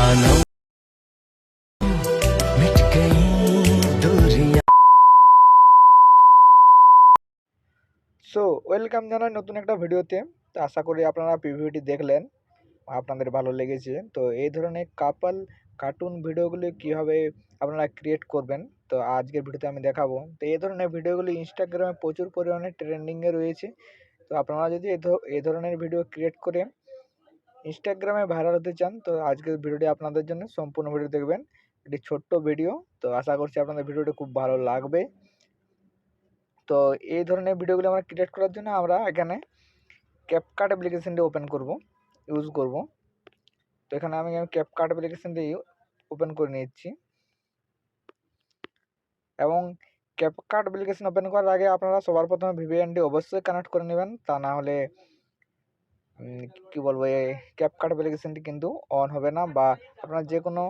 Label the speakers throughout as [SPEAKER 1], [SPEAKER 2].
[SPEAKER 1] मानो मिट गई दूरियां।
[SPEAKER 2] সো ওয়েলকাম জানাই নতুন একটা ভিডিওতে। তো আশা করি আপনারা ভিডিওটি দেখলেন, আপনাদের ভালো লেগেছে। তো এই ধরনের কার্টুন ভিডিওগুলি কীভাবে আপনারা ক্রিয়েট করবেন, তো আজকের ভিডিওতে আমি দেখাবো। তো এই ধরনের ভিডিওগুলি ইনস্টাগ্রামে প্রচুর পরিমাণে ট্রেন্ডিংয়ে রয়েছে। তো আপনারা যদি এই ধরনের ভিডিও ক্রিয়েট করে ইনস্টাগ্রামে ভাইরাল হতে চান, তো আজকের ভিডিওটি আপনাদের জন্য সম্পূর্ণ ভিডিও দেখবেন। এটি ছোট্ট ভিডিও, তো আশা করছি আপনাদের ভিডিওটি খুব ভালো লাগবে। তো এই ধরনের ভিডিওগুলো আমরা ক্রিয়েট করার জন্য আমরা এখানে ক্যাপকাট অ্যাপ্লিকেশনটি ইউজ করব। তো এখানে আমি ক্যাপকাট অ্যাপ্লিকেশনটি ওপেন করে নিচ্ছি। এবং ক্যাপকাট অ্যাপ্লিকেশন ওপেন করার আগে আপনারা সবার প্রথমে ভিপিএনটি অবশ্যই কানেক্ট করে নেবেন, তা না হলে কি বলবো, এই ক্যাপকাট অ্যাপ্লিকেশনটি কিন্তু অন হবে না, বা আপনারা যে কোনো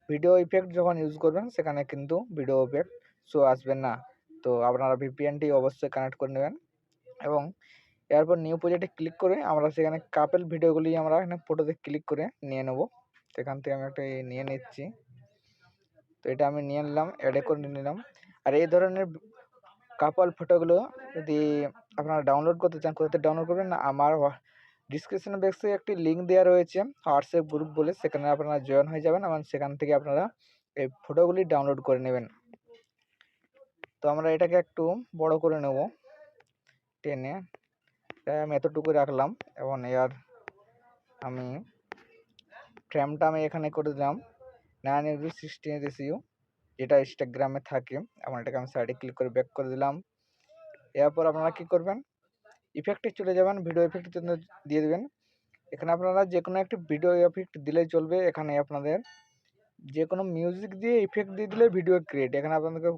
[SPEAKER 2] ভিডিও ইফেক্ট যখন ইউজ করবেন সেখানে কিন্তু ভিডিও ইফেক্ট শো আসবে না। তো আপনারা ভিপিএনটি অবশ্যই কানেক্ট করে নেবেন এবং এরপর নিউ প্রজেক্টে ক্লিক করে আমরা সেখানে কাপেল ভিডিওগুলি আমরা এখানে ফটোতে ক্লিক করে নিয়ে নেব। তো এখান থেকে আমি একটা নিয়ে নিচ্ছি। তো এটা আমি নিয়ে নিলাম, অ্যাডে করে নিলাম। আর এই ধরনের কাপল ফটোগুলো যদি আপনারা ডাউনলোড করতে চান, কোথাতে ডাউনলোড করবেন না, আমার ডিসক্রিপশন বক্সে একটি লিঙ্ক দেওয়া রয়েছে হোয়াটসঅ্যাপ গ্রুপ বলে, সেখানে আপনারা জয়েন হয়ে যাবেন এবং সেখান থেকে আপনারা এই ফটোগুলি ডাউনলোড করে নেবেন। তো আমরা এটাকে একটু বড় করে নেব, টেনে আমি এতটুকু রাখলাম এবং এর আমি ফ্রেমটা আমি এখানে করে দিলাম 9:16 রেশিও, যেটা ইনস্টাগ্রামে থাকে। এবং এটাকে আমি সাইডে ক্লিক করে ব্যাক করে দিলাম। এরপর আপনারা কি করবেন, ইফেক্টে চলে যাবেন, ভিডিও ইফেক্টের জন্য দিয়ে দেবেন। এখানে আপনারা যে কোনো একটি ভিডিও ইফেক্ট দিলেই চলবে। এখানে আপনাদের যে কোনো মিউজিক দিয়ে ইফেক্ট দিয়ে দিলে ভিডিও ক্রিয়েট, এখানে আপনাদেরকে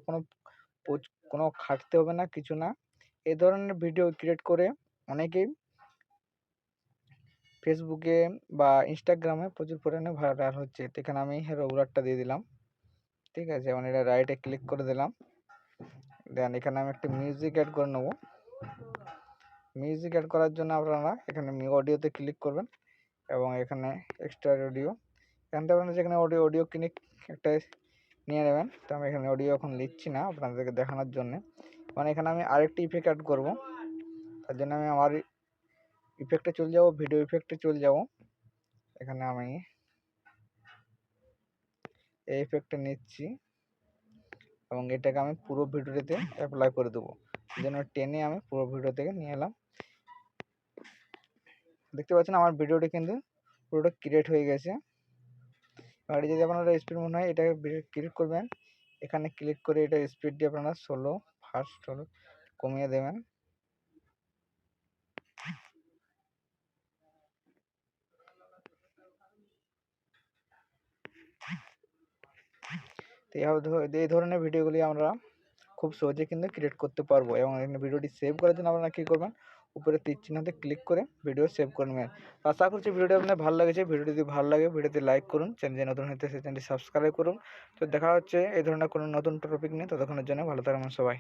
[SPEAKER 2] কোনো খাটতে হবে না, কিছু না। এই ধরনের ভিডিও ক্রিয়েট করে অনেকেই ফেসবুকে বা ইনস্টাগ্রামে প্রচুর পরিমাণে ভাইরাল হচ্ছে। তো এখানে আমি রেগুলারটা দিয়ে দিলাম, ঠিক আছে। এবং এটা রাইটে ক্লিক করে দিলাম। দেন এখানে আমি একটা মিউজিক অ্যাড করে নেব। মিউজিক অ্যাড করার জন্য আপনারা এখানে অডিওতে ক্লিক করবেন এবং এখানে এক্সট্রা অডিও, এখান থেকে আপনারা যেখানে অডিও কিনে একটা নিয়ে নেবেন। তো আমি এখানে অডিও এখন লিখছি না আপনাদেরকে দেখানোর জন্য। মানে এখানে আমি আরেকটি ইফেক্ট অ্যাড করব, তার জন্য আমি আমার ইফেক্টে চলে যাব, ভিডিও ইফেক্টে চলে যাব। এখানে আমি এই ইফেক্টটা নিচ্ছি এবং এটাকে আমি পুরো ভিডিওতে অ্যাপ্লাই করে দেবো। এই জন্য টেনে আমি পুরো ভিডিও থেকে নিয়ে এলাম। দেখতে পাচ্ছেন আমার ভিডিওটি কিন্তু পুরোটা ক্রিয়েট হয়ে গেছে। এবার যদি আপনারা স্পিড মনে হয় এটাকে ক্লিক করবেন, এখানে ক্লিক করে এটা স্পিড দিয়ে আপনারা ফার্স্ট কমিয়ে দেবেন। তো এই ধরনের ভিডিওগুলি আমরা খুব সহজে কিন্তু ক্রিয়েট করতে পারবো। এবং এখানে ভিডিওটি সেভ করার জন্য আপনারা কী করবেন, উপরে তীর চিহ্নতে ক্লিক করে ভিডিও সেভ করে নেবেন। আশা করছি ভিডিওটি আপনার ভালো লেগেছে। ভিডিওটি যদি ভালো লাগে ভিডিওতে লাইক করুন, চ্যানেলে নতুন হতে সেই চ্যানেলটি সাবস্ক্রাইব করুন। তো দেখা হচ্ছে এই ধরনের কোনো নতুন টপিক নিয়ে, ততক্ষণের জন্য ভালো থাকবেন সবাই।